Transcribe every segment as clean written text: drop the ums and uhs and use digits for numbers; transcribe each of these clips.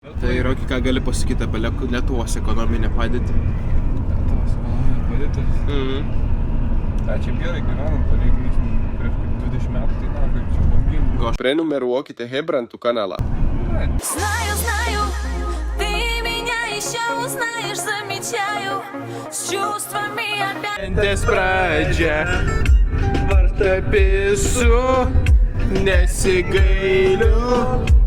Tai Roki, ką gali pasakyti apie Lietuvos ekonominę padėtį? Lietuvos ekonominę padėtį? Čia gerai gyvenam, palyginus prieš 20 metų, tai na, kaip čia bangim. Пrenumеруйте Гебранту канала. Знаю, знаю, ты меня еще узнаешь, замечаю, с чувствами опять. Despradžia, vartą pisu, nesigailiu,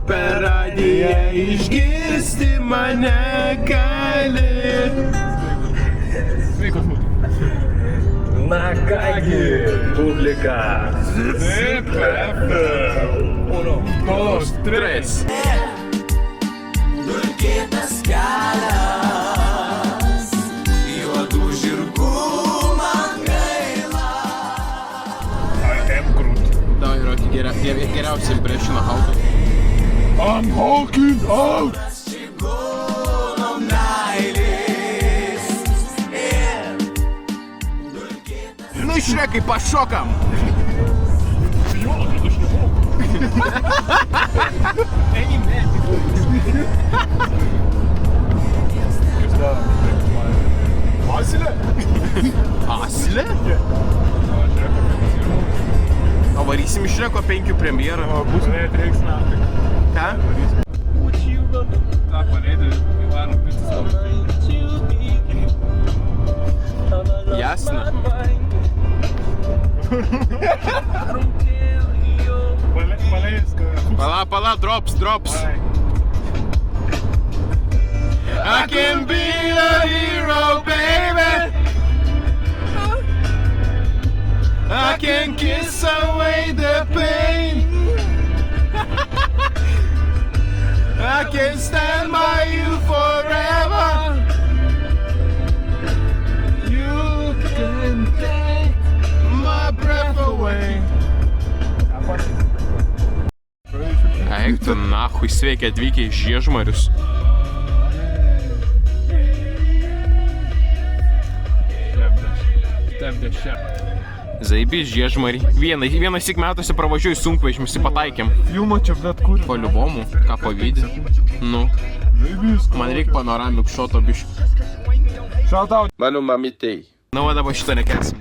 per radiją išgirsti mane gali. Sveikos mūsų. Na kągi, publika. ZPF. 1, 2, 3. Dulkėtas kelias, juodų žirgų man gaila. I am Groot. Davai, Roki, geriausiai imprešino Halką. I'm Hulking out! Čigūnom meilės ir dulkėtas. Nu, Šrekai, pašokam! Asilė? Asilė? O varysim iš Šreko 5 premjerą. Būsimai 3 metai. Ką? Ta, paleidai, Ivano pistis. Jasna. Paleisk. Pala, drops. I can be the hero, baby. I can kiss away the pain. I can stand by you forever. You can take my breath away. Eik tu nahui, sveiki atvykę į Žiežmarius. Zaibis Žiežmarį. Vienas tik metuose pravažiuoju sunkvežimis, pataikėm. Filmo čia bet kur. Po liubomu, ką pavydė. Nu, man reikia panoramik šoto biškį. Shout out. Mano mamitei. Na, va dabar šito nekelsim.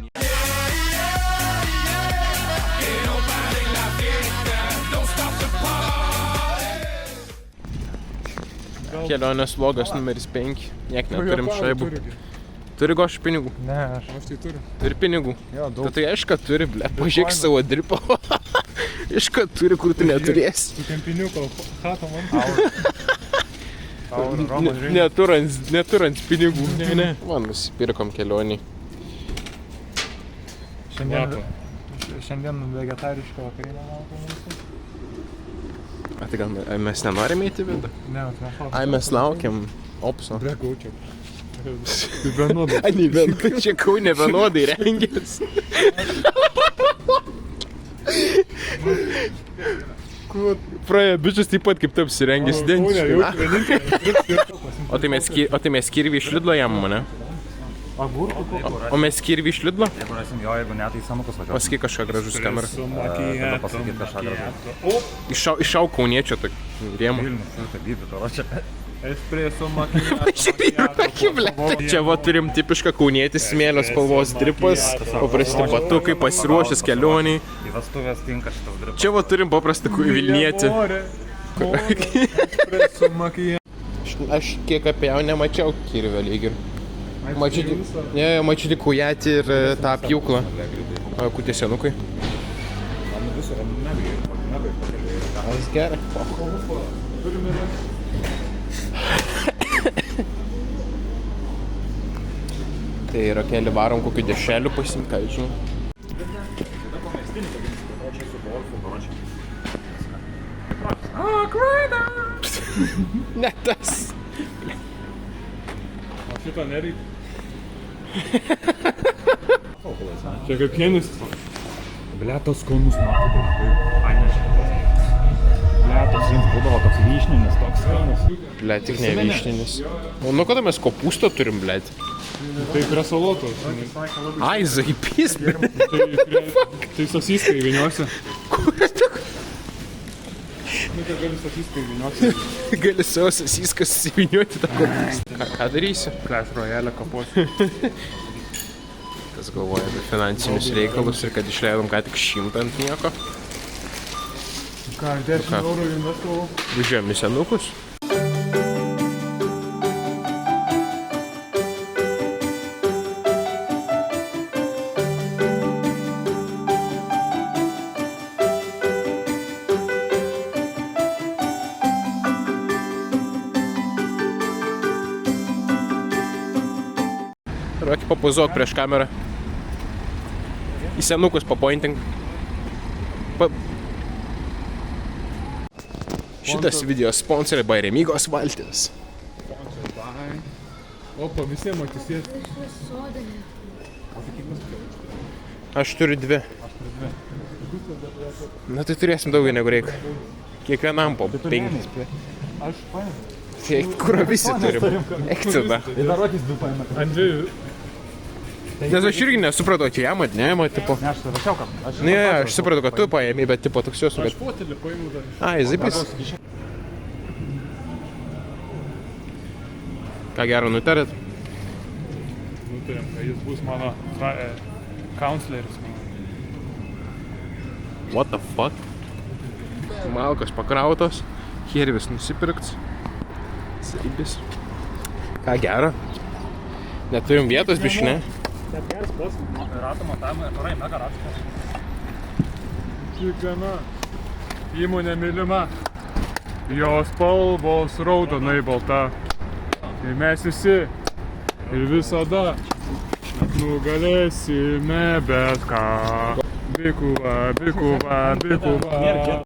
Kelionės vlogas numeris 5. Niek neturim šaibų. Turi goš pinigų? Ne, aš tai turiu. Turi pinigų? Jo, daug. Tai aišku, turi, ble, pažiūrėk savo dripą. Aišku, turi, kur tu neturėsi. Su kempiniuko chatą man. Neturant pinigų. Ne. Man nusipirkom kelionį. Šiandien vegetarišką vakarinę valgom. A tai gal mes nenorime eiti vidų? Ne, mes laukiam. Ai, mes laukiam opso. Bregaučiau. Tai vienodai. Ai, čia Kaune vienodai rengės. Praėjo bičias taip pat kaip tu apsirengęs identiškai. O tai mes kirvį iš Lidlo jam, ne? O mes kirvį iš Lidlo? Jeigu rasim jo, jeigu ne, tai senukus važiuosim. Pasakyk kažką gražus kamerą. Tada pasakyt kažką gražus. Iššau kauniečio tokį rėmą. Vilnius, tai bibi, tavo čia. Espresso makijato. Čia va turim tipišką kaunietis smėlio spalvos dripas, paprasti batukai, pasiruošęs kelioniai. Į vestuvės tinka šitas dripas. Čia va turim paprastą Vilnietį. Espresso makijato. Aš kiek apie jau nemačiau kirvio lyg ir. Mačiau kujatį ir tą pjūklą. Kutė senukai. Jis gerai. Tai yra keli varom kokių dešelių pasim, ką žinau. Ne tas. O šito nereikia. Čia kaip pienis. Bletos skonus matau, taip. Bletos jiems būdavo toks vyšninis, toks skonus. Ble, tik ne vyšninis. O nu kada mes kopūsto turim, ble? Tai prie salotos. Ai, zaipys, ble. Tai sosiskai vyniuose. Kur tu? Nu, tai gali sasiskai vynioti. Gali savo sasiskas įsiviniuoti tą kopūstą. Ką darysi? Clash Royale kapuosiu. Kas galvoja apie finansinius reikalus ir kad išleidom ką tik 100 ant nieko. Ką, 10 eurų investavau? Važiuojam į senukus. Roki, papozuok prieš kamerą. Į senukus papointing. Šitas video sponsorai by Remygos valtis. Opa, visiems atisės. Aš turiu 2. Na tai turėsim daugiau negu reikia. Kiekvienam po 5. Aš paėmė. Tai kur visi turim. Eik tada. Ir dar Rokis 2 paėmė. Ant 2. Nes aš irgi nesupratau, čia jam atnėjama, tipo. Ne, aš rašiau, kad... Ne, aš supratau, kad tu paėmė, bet tipo toks jos, Aš kad... fotelį paėmiau dar. Ai, zipis. Ką gero nutarėt? Nutarėm, kad jis bus mano kancleris. What the fuck? Malkas pakrautos, hervis nusipirkts. Saibis. Ką gero? Neturim vietos, biški, ne? Net geras pats, rato matavimai, atvarai, mega ratas. Kiekviena įmonė mylima. Jos spalvos raudonai balta. Ir mes visi ir visada nugalėsime bet ką. Bikuva, bikuva, bikuva.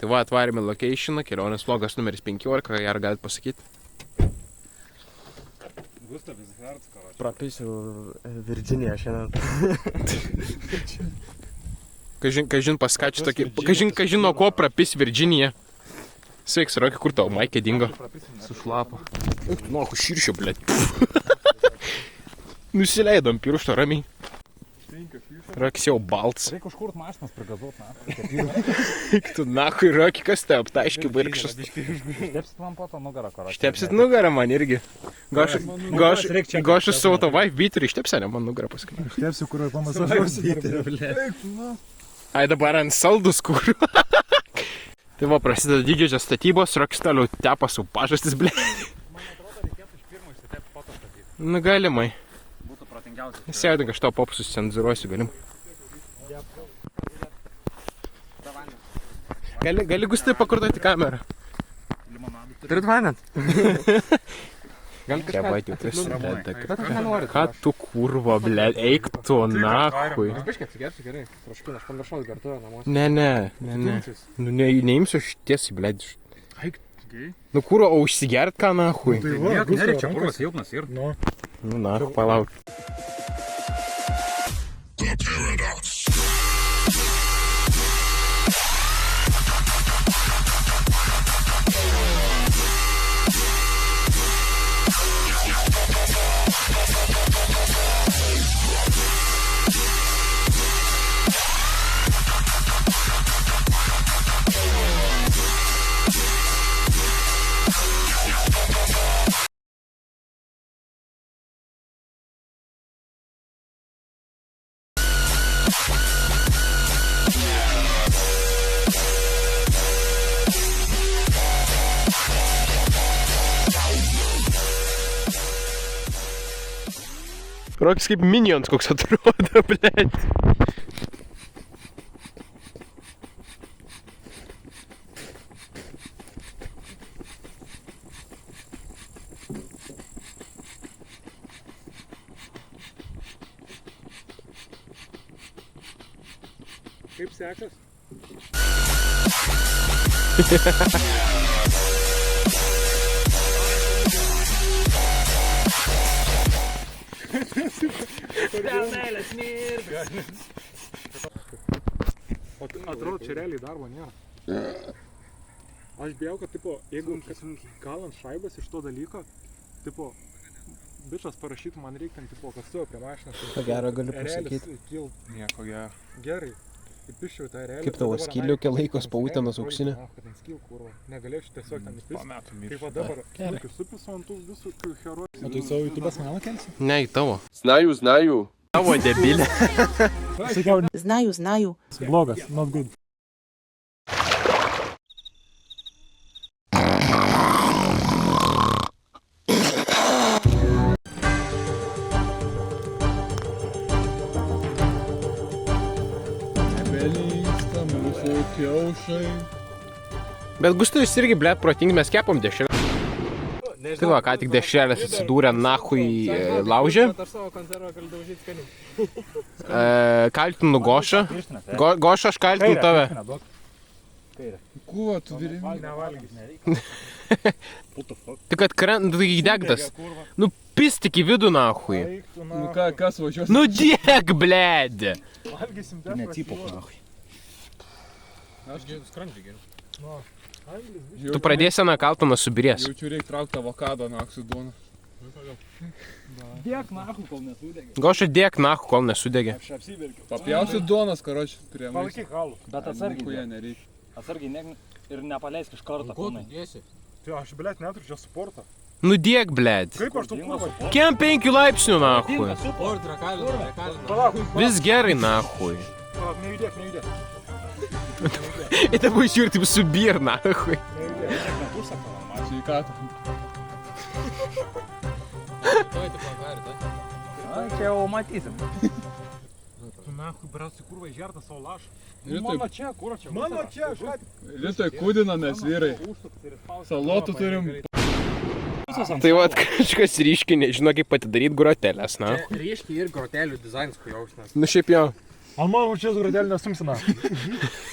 Tai va, atvarėme locationą, kelionės vlogas numeris 15, ką gero galit pasakyti? Gustavis Hercko. Propisiu Virginiją šiandien. Kažin paskačiu tokį, kažin nuo ko prapis Virginija. Sveiks, Roki, kur tavo maikė dingo? Sušlapo. Eik tu nuoku širšio, blėt. Nusileidom piršto ramiai. Rokis jau balts. Reikia užkurt mašinas prigazuot, na. Eik tu nahui, Roki, kas te aptaiški vargšas. Štepsit man po to nugarą, karo. Štepsit nugarą man irgi. Gošas savo to wife beaterį ištepsia, ne man nugarą paskui. Štepsiu, kur pamasažuosiu. Ai dabar ant saldus kur. Tai va, prasideda didžiosios statybos, Rokis toliau tepa su pažastis, blėt. Man atrodo, reikėtų iš pirmo išsitepti po to statyti. Nu galimai. Būtų protingiausias. Sėdink, aš tau popsus cenzuruosiu, galim. Gali Gustai pakurtoti kamerą. Turit vanant? Gal čia baigiu prasideda. Ką tu kurva, blėt, eik tu nahui. Biškai atsigersiu gerai. Troškinę, aš pamiršau gertuvę namuose. Ne. Nu, neimsiu aš tiesiai, blėt. Eik, gei. Nu, kuro, o užsigert ką nahui? Nereikia, kuras silpnas ir. Nu, nahui, palauk. Rokis kaip Minions koks atrodo, blėt. Kaip sekas? O atrodo, čia realiai darbo nėra. Aš bijau, kad, tipo, jeigu kalant šaibas iš to dalyko, tipo, bičas parašytų, man reikia ten, tipo, kastuvo prie mašinos. Ko gero galiu pasakyti. Nieko gero. Gerai. Įpiščiau tą erelį. Kaip tavo skyliukė laikos pautėnas auksinė? Negalėčiau tiesiog ten įpišti. Taip va dabar, supisu ant tų visų herojų. O tu į savo YouTube'as kanalą kelsi? Ne, į tavo. Знаю. Tavo debilė. Sakiau, Знаю. blogas, not good. Nebelinksta mūsų kiaušai. Bet Gustas irgi, blėt, protingi, mes kepam dešrelę. Tai va, ką tik dešrelės atsidūrė nahui laužė. Aš savo konservą galiu daužyti skaniai. Kaltinu Gošą. Gošą, aš kaltinu tave. Kuo tu virimi? Tik kad degtas. Nu, pis tik į vidų nahui. Nu ką, kas važiuos? Nu, dėk, blėd. Necypok, nahui. Aš skrandžiu geriau. Tu pradėsi ant kaltino subirės. Jaučiu reikia traukti avokadą naksų duoną. Dėk nahui, kol nesudegė. Goša, dėk nahui, kol nesudegė. Aš apsiverkiau. Papjausiu duonas, karoči, prie maisto. Palaikyk halų. Bet atsargiai. Kuo jie nereikia. Atsargiai ir nepaleisk iš karto. Ko tu dėsi? Tai aš, blėt, neturiu čia sportą. Nu, dėk, blėd. Kaip aš tu kurva? Kiem 5 laipsnių nahui. Sport, rakalina. Vis gerai nahui. Nejudėk. Ir tai buvo žiūrėti, taip subir nahui. Sveikatą. Čia jau matysim. Tu nahui, brasi, kurva, išgerta savo lašą. Mano čia, kur čia? Mano čia, žodį. Rytoj kūdinamės, vyrai. Salotų turim. Tai va, kažkas ryškiai nežino, kaip atidaryti grotelės, na. Ryškiai ir grotelių dizainas, ko jausnas. Nu, šiaip jau. Ant mano čia grotelį nesumsina.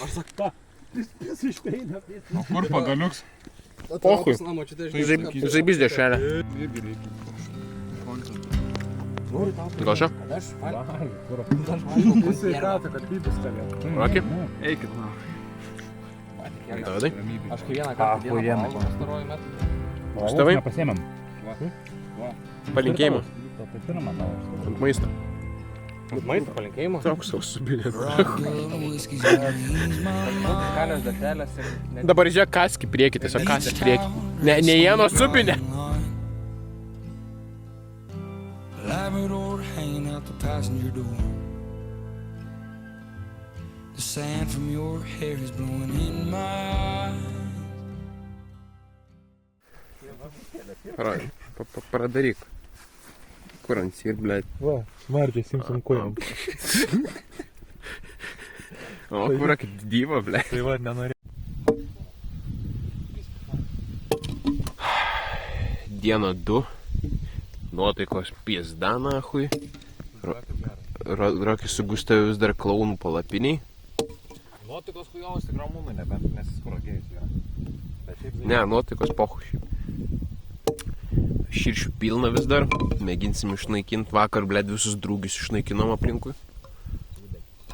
Aš sakau, Kur pagaliuks? Pochui. Žaibys. Žaibys dešrelė. Irgi reikia. Goša? Sveikatą, kad pybus stalė. Roki? Eikit, na. Tavadai? Aš kai vieną kartą dieną valgau pastaruoju metu. Stovai? Nepasiemėm. Palinkėjimų. Tai manau. Ant maisto. Maisto palinkėjimo. Toks savo subirė. Kalios dešrelės ir... Dabar žiūrėk, kaski prieki, tiesiog kaski prieki. Ne jėno supinė. Labrador hanging out the passenger door. The sand from your hair is blowing in my eyes. Pradaryk. Kur ant sir, blėt? Va, smarkiai simsim kojom. O, kur kaip dyva, blėt? Tai va, nenorėjau. Diena 2. Nuotaikos pizda, nahui. Rokis su Gustavu vis dar klaunų palapiniai. Nuotaikos kujovas tik ramūnai, nebent nesiskuragėjus yra. Ne, nuotaikos pochušiai. Širšių pilna vis dar. Mėginsim išnaikinti. Vakar, blėt, visus drūgius išnaikinom aplinkui.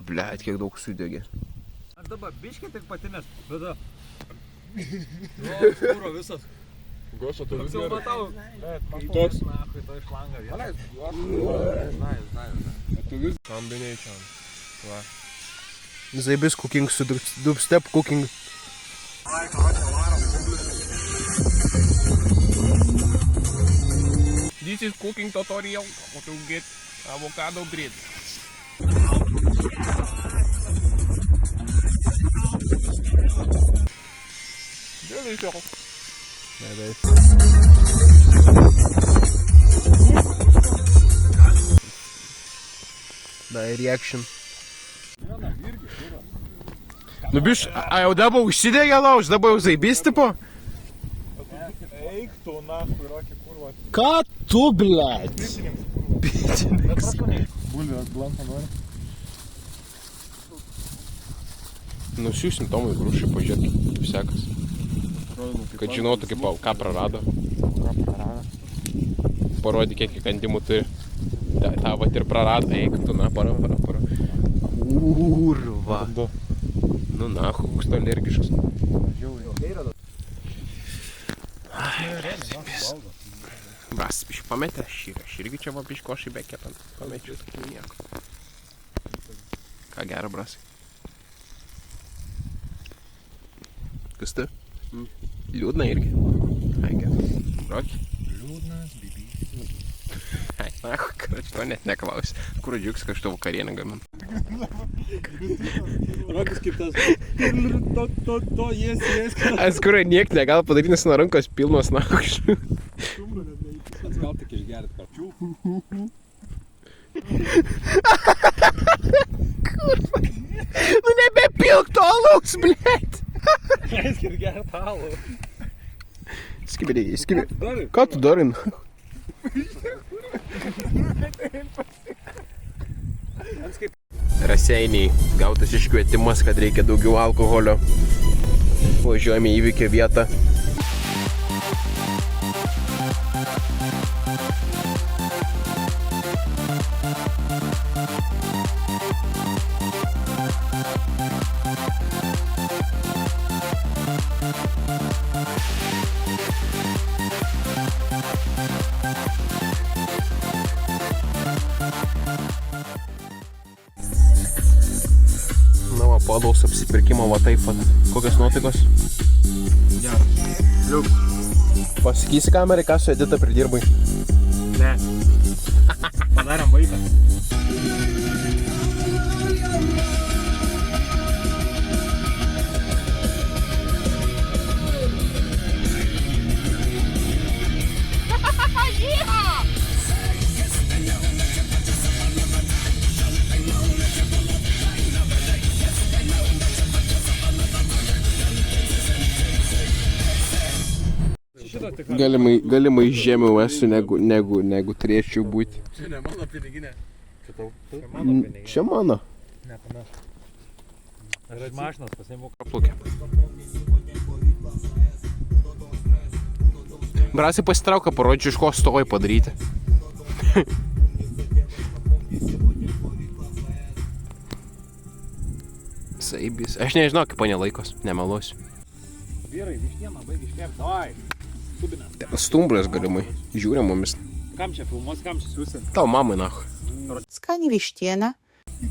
Blėt, kiek daug sudegė. Aš dabar biškiai tik patinės. Bėda. Skūro visas. Goša, tu vis Jau gerai. matau. Toks. Nahui, to iš langą vieną. Tu vis combination. Va. Zaibis cooking su dubstep cooking. This is cooking tutorial how to get avocado bread. Delicious. Da reaction. Nu biš, a jau dabar užsidegė lauž, dabar jau zaibys tipo? Eik tu, nahui, Roki, kurva. Ką tu, blėt? Bulvės blantą nori. Nusiųsim Tomui Grušui, pažiūrėk, kaip sekas. Kad žinotų, ką prarado. Parodė, kiek įkandimų turi. Ta vat ir prarado. Eik tu, na, para. Kurva. Nu, na, koks tu alergiškas. Bras, biškai pametė šyrą. Aš irgi čia va biškošai bekepant. Pamečiu, tai nieko. Ką gero, brasai. Kas tu? Liūdna irgi. Ai, geras. Brokį. Liūdnas, bibys. Ai, na, karoči, to net neklausi. Kur džiugs, kad aš tavo karieną gamin. Rokas kaip tas. To, jes. Aš kur niek negal padaryti, nes nuo rankos pilnos nakščių. Gal tik išgerti karčių. Kurva. Nu nebepilk to alaus, blėt. Leisk ir gerti alų. Skibidai. Ką tu darai? Raseiniai gautas iškvietimas, kad reikia daugiau alkoholio. Važiuojame į įvykio vietą. Palaus apsipirkimo va taip pat. Kokios nuotaikos? Geras. Liuks. Pasakysi kamerai, ką su Edita pridirbai? Ne. Padarėm vaiką. Galimai žemiau esu negu turėčiau būti. Čia ne mano piniginė. Čia mano. Ne, panašu. Aš mašinos pasiėmiau. Praplukė. Brasiai pasitrauka, parodžiu, iš ko stovai padaryti. Saibis. Aš nežinau, kaip ponė laikos, nemeluosiu. Vyrai, vištieną baigi iškėp, davai. Subinės. Stumbras galimai. Žiūrė mumis. Kam čia filmuos, kam čia siūsi? Tau mamai, nahu. Skani vištiena.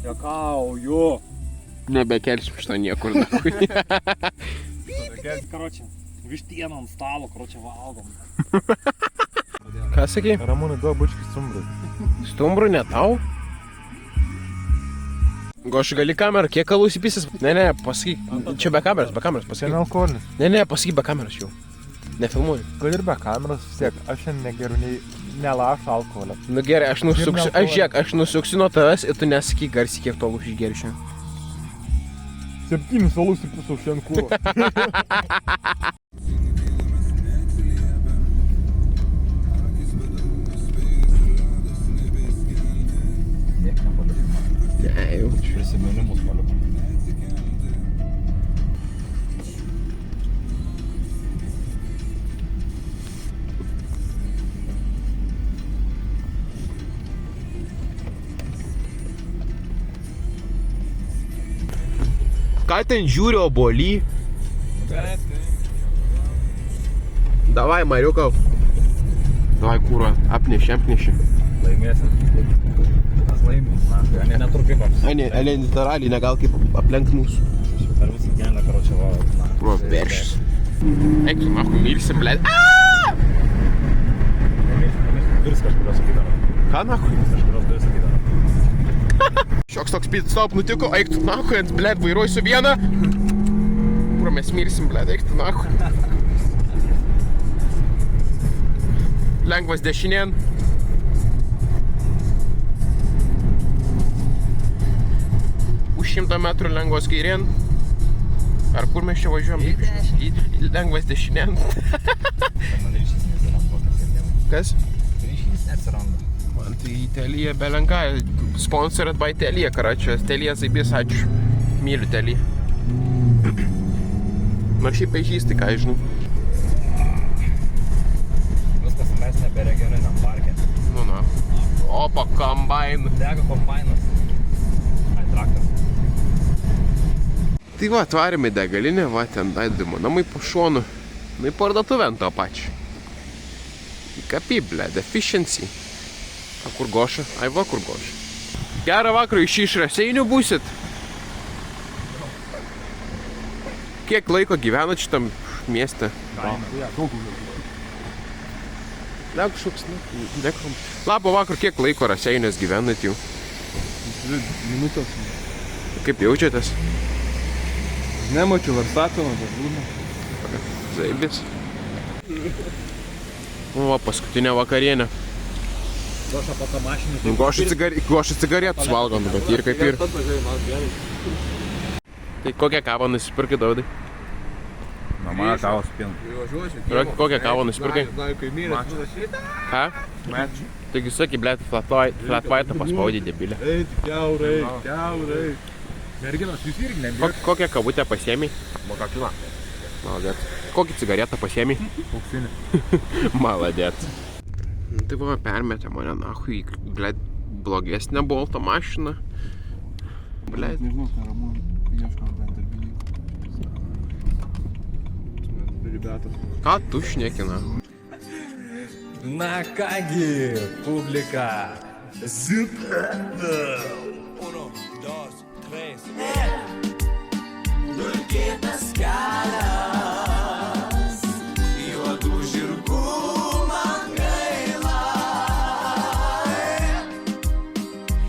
Jakauju. Nebekelsim šito niekur, nahu. Karočią, vištieną ant stalo, karočią valgom. Ką sakei? Ramūnai, duok bučkį stumbrui. Stumbrų ne tau? Goš, gali kamerą, kiek kalų įsipisęs? Ne, pasakyk. Čia be kameros, pasakyk. Alkoholis. Ne, pasakyk be kameros jau. Nefilmuoju. Kad ir be kameros vis tiek, aš šiandien negeriu nei nelašo alkoholio. Nu gerai, aš nusuksiu nuo tavęs ir tu nesakyk garsiai, kiek to alus išgeriu šiandien. 7 alus ir pusau šiandien kūro. Ne, jau. Prisiminimus paliu. Ką ten žiūri obuolį? Davai, Mariukau. Davai, kūro, apneši. Laimėsim. Mes laimėsim. Na, netrukipas. Ale literaliai, negal kaip aplenkt mūsų. Per visą kelią, karočią, va. Pro, peršis. Eik tu, nahu, mylsim, blėt. Duris kažkurios sakydavo. Ką, nahu? Kažkurios duris sakydavo. Šioks toks pit stop nutiko, eik tu, nahu, ant, blėt, vairuosiu vieną. Pro, mes mirsim, blėt, eik tu, nahu. Lengvas dešinėn. Už 100 metrų lengvas kairėn. Ar kur mes čia važiuojam? Lengvas dešinėn. Kas? Ryšys neatsiranda. Man tai Telija belenka. Sponsored by Telija, karačias. Telija Zaibis, ačiū. Myliu Teliją. Nors šiaip ežys, tai ką aš žinau. Viskas mes nebe regioniniam parke. Nu, na. Opa, kombain. Dega kombainas. Ai, traktas. Tai va, atvarėme degalinę, va, ten daidimo namai po šonu. Nu, į parduotuvę ant to pačią. Į kapį, bled, efficiency. A kur Goša? Ai, va, kur Goša. Gerą vakarą iš Raseinių būsit. Kiek laiko gyvenat šitam mieste? Ne, kažkoks, ne. Labą vakarą, kiek laiko Raseiniuos gyvenat jau? 2 minutės. Kaip jaučiatės? Nemačiau Verstatino, bet būna. Zaibis. O, paskutinė vakarienė. Goša po tą mašinį. Goša cigaretus valgo, bet ir kaip ir. Tai kokią kavą nusipirkai, Daudai? Mama kavos pina. Kokią kavą nusipirkai? Ką? Taigi sakai, blėt, flat white paspaudė debilę. Kiaurai. Merginos, jūs irgi nebijot. Kokią kavutę pasiėmei? Mokakiną. Maladėt. Kokį cigaretą pasiėmei? Auksinė. Maladėt. Tai va, permetė mane nahui, blėt, blogesnė bolto mašina. Blėt. Nežinau, ką Ramūn ieškam bent darbinį. Ribetas. Ką tu šnekina? Na kągi, publika. Dulkėtas kelias, juodų žirgų man gaila.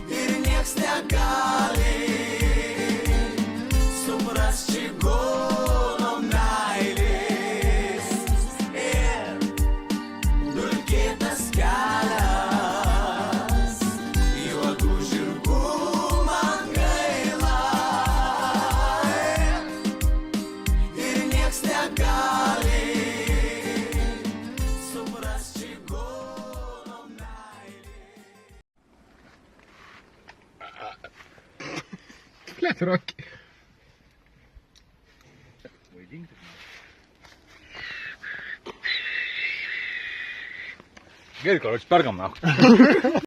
Ir nieks negali suprast čigono meilės. Ir dulkėtas kelias, juodų žirgų man gaila. Ir nieks negali suprast čigono meilės. Blėt, Roki. Gerai, короче, perkam, nahui.